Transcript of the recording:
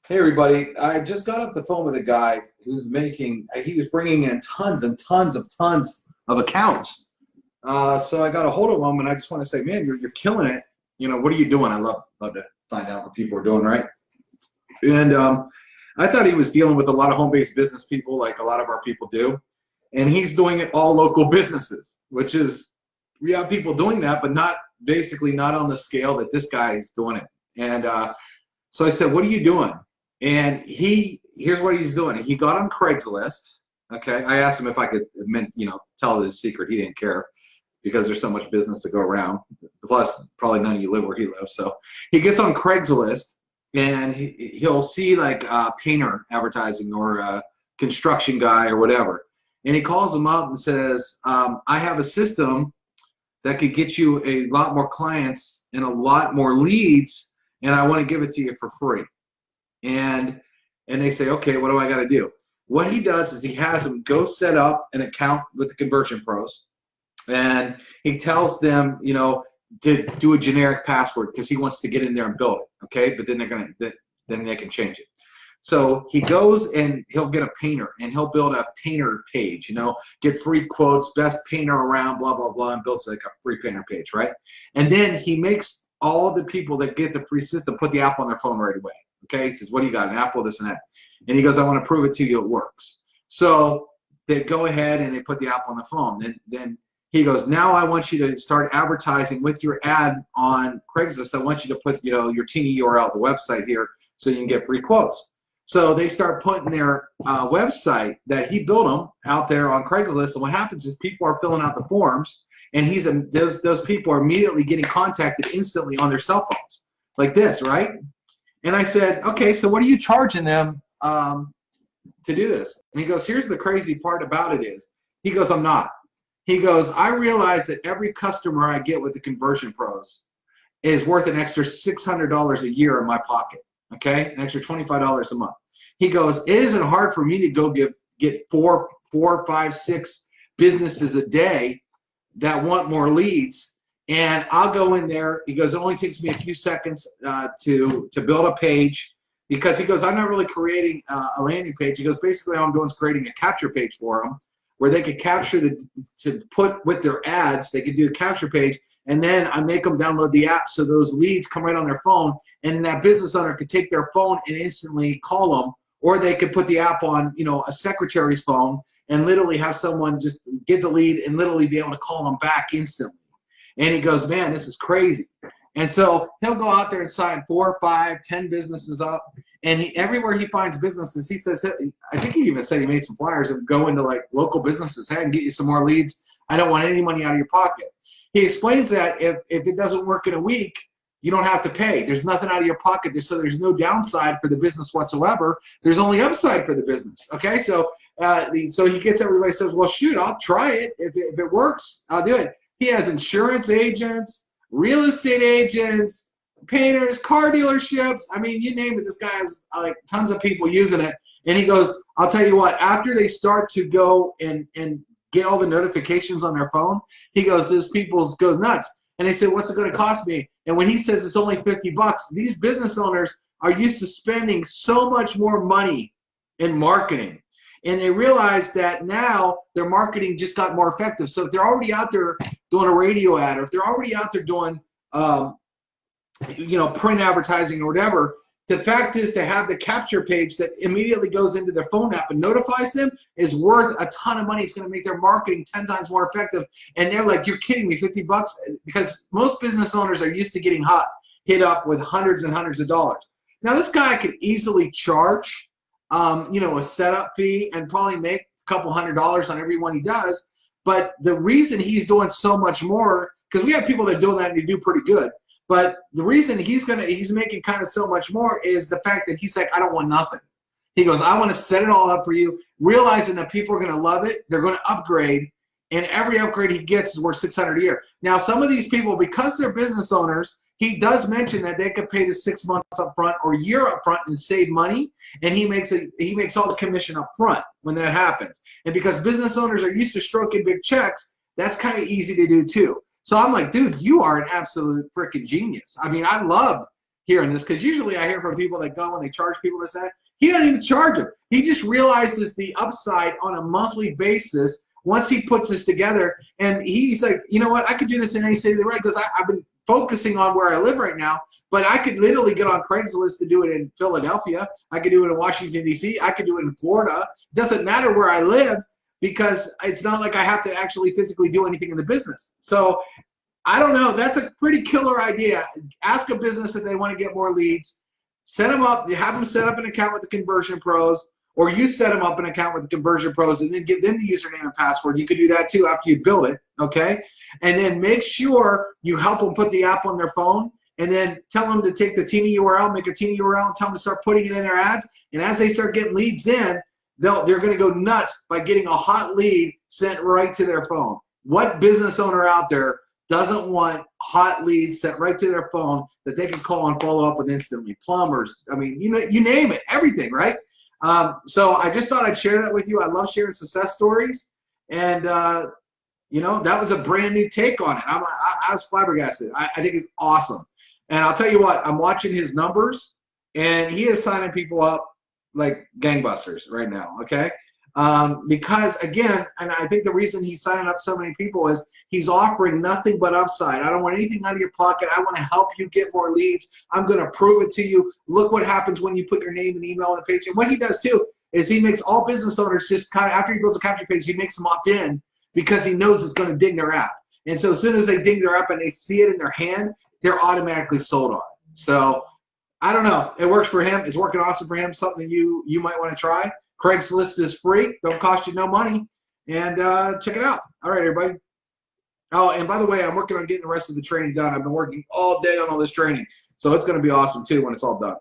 Hey everybody, I just got off the phone with a guy who's he was bringing in tons and tons of accounts. So I got a hold of him and I just want to say, man, you're killing it. You know, what are you doing? I love to find out what people are doing, right? And I thought he was dealing with a lot of home-based business people like a lot of our people do. And he's doing it all local businesses, which is, we have people doing that, but basically not on the scale that this guy is doing it. And so I said, what are you doing? And here's what he's doing. He got on Craigslist. Okay, I asked him if I could, tell his secret. He didn't care because there's so much business to go around. Plus, probably none of you live where he lives. So he gets on Craigslist and he'll see like painter advertising or a construction guy or whatever. And he calls him up and says, I have a system that could get you a lot more clients and a lot more leads, and I want to give it to you for free. And they say, okay, what do I got to do? What he does is he has them go set up an account with the conversion pros, and he tells them, to do a generic password because he wants to get in there and build it. Okay, but then then they can change it. So he goes and he'll get a painter and he'll build a painter page, get free quotes, best painter around, blah, blah, blah, and builds like a free painter page, right? And then he makes all the people that get the free system put the app on their phone right away. Okay, he says, what do you got, an Apple, this and that? And he goes, I want to prove it to you it works. So they go ahead and they put the app on the phone. Then he goes, now I want you to start advertising with your ad on Craigslist. I want you to put, your teeny URL, the website here, so you can get free quotes. So they start putting their website that he built them out there on Craigslist. And what happens is people are filling out the forms, and those people are immediately getting contacted instantly on their cell phones, like this, right? And I said, okay, so what are you charging them to do this? And he goes, here's the crazy part about it is, he goes, I'm not. He goes, I realize that every customer I get with the conversion pros is worth an extra $600 a year in my pocket, okay? An extra $25 a month. He goes, it isn't hard for me to go get four, five, six businesses a day that want more leads. And I'll go in there. He goes, it only takes me a few seconds to build a page, because he goes, I'm not really creating a landing page. He goes, basically all I'm doing is creating a capture page for them where they could capture to put with their ads, they could do a capture page, and then I make them download the app so those leads come right on their phone, and that business owner could take their phone and instantly call them, or they could put the app on, a secretary's phone and literally have someone just get the lead and literally be able to call them back instantly. And he goes, man, this is crazy. And so he'll go out there and sign 4, 5, 10 businesses up. And everywhere he finds businesses, he says, I think he even said he made some flyers and go into like local businesses, hey, and get you some more leads. I don't want any money out of your pocket. He explains that if it doesn't work in a week, you don't have to pay. There's nothing out of your pocket. So there's no downside for the business whatsoever. There's only upside for the business. Okay, so he gets everybody, says, well, shoot, I'll try it. If it works, I'll do it. He has insurance agents, real estate agents, painters, car dealerships. I mean, you name it, this guy has like tons of people using it. And he goes, I'll tell you what, after they start to go and get all the notifications on their phone, he goes, this people goes nuts. And they say, what's it going to cost me? And when he says it's only 50 bucks, these business owners are used to spending so much more money in marketing. And they realize that now their marketing just got more effective. So if they're already out there doing a radio ad, or if they're already out there doing, print advertising or whatever, the fact is to have the capture page that immediately goes into their phone app and notifies them is worth a ton of money. It's going to make their marketing 10 times more effective. And they're like, you're kidding me, 50 bucks? Because most business owners are used to getting hit up with hundreds and hundreds of dollars. Now, this guy could easily charge a setup fee and probably make a couple $100s on every one he does. But the reason he's doing so much more, because we have people that are doing that and they do pretty good, but the reason he's making kind of so much more is the fact that he's like, I don't want nothing. He goes, I want to set it all up for you, realizing that people are going to love it, they're going to upgrade, and every upgrade he gets is worth $600 a year. Now, some of these people, because they're business owners, he does mention that they could pay the 6 months up front or a year up front and save money, and he makes all the commission up front when that happens. And because business owners are used to stroking big checks, that's kind of easy to do too. So I'm like, dude, you are an absolute freaking genius. I mean, I love hearing this, because usually I hear from people that go and they charge people this, that. He doesn't even charge them. He just realizes the upside on a monthly basis once he puts this together. And he's like, you know what, I could do this in any city of the world, because I've been focusing on where I live right now, but I could literally get on Craigslist to do it in Philadelphia. I could do it in Washington, D.C. I could do it in Florida. It doesn't matter where I live, because it's not like I have to actually physically do anything in the business. So I don't know. That's a pretty killer idea. Ask a business if they want to get more leads. Set them up. You have them set up an account with the Conversion Pros, or you set them up an account with the Conversion Pros and then give them the username and password. You can do that too after you build it, okay? And then make sure you help them put the app on their phone, and then tell them to take the teeny URL, make a teeny URL, and tell them to start putting it in their ads. And as they start getting leads in, they're going to go nuts by getting a hot lead sent right to their phone. What business owner out there doesn't want hot leads sent right to their phone that they can call and follow up with instantly? Plumbers, I mean, you name it, everything, right? So I just thought I'd share that with you. I love sharing success stories, and you know, that was a brand new take on it. I was flabbergasted. I think it's awesome. And I'll tell you what, I'm watching his numbers, and he is signing people up like gangbusters right now, okay? Because again, and I think the reason he's signing up so many people is he's offering nothing but upside. I don't want anything out of your pocket. I want to help you get more leads. I'm going to prove it to you. Look what happens when you put your name and email on a page. And what he does too is he makes all business owners just kind of, after he builds a capture page, he makes them opt in, because he knows it's going to ding their app. And so as soon as they ding their app and they see it in their hand, they're automatically sold on it. So I don't know. It works for him. It's working awesome for him. Something you might want to try. Craigslist is free. Don't cost you no money. And check it out. All right, everybody. Oh, and by the way, I'm working on getting the rest of the training done. I've been working all day on all this training. So it's going to be awesome, too, when it's all done.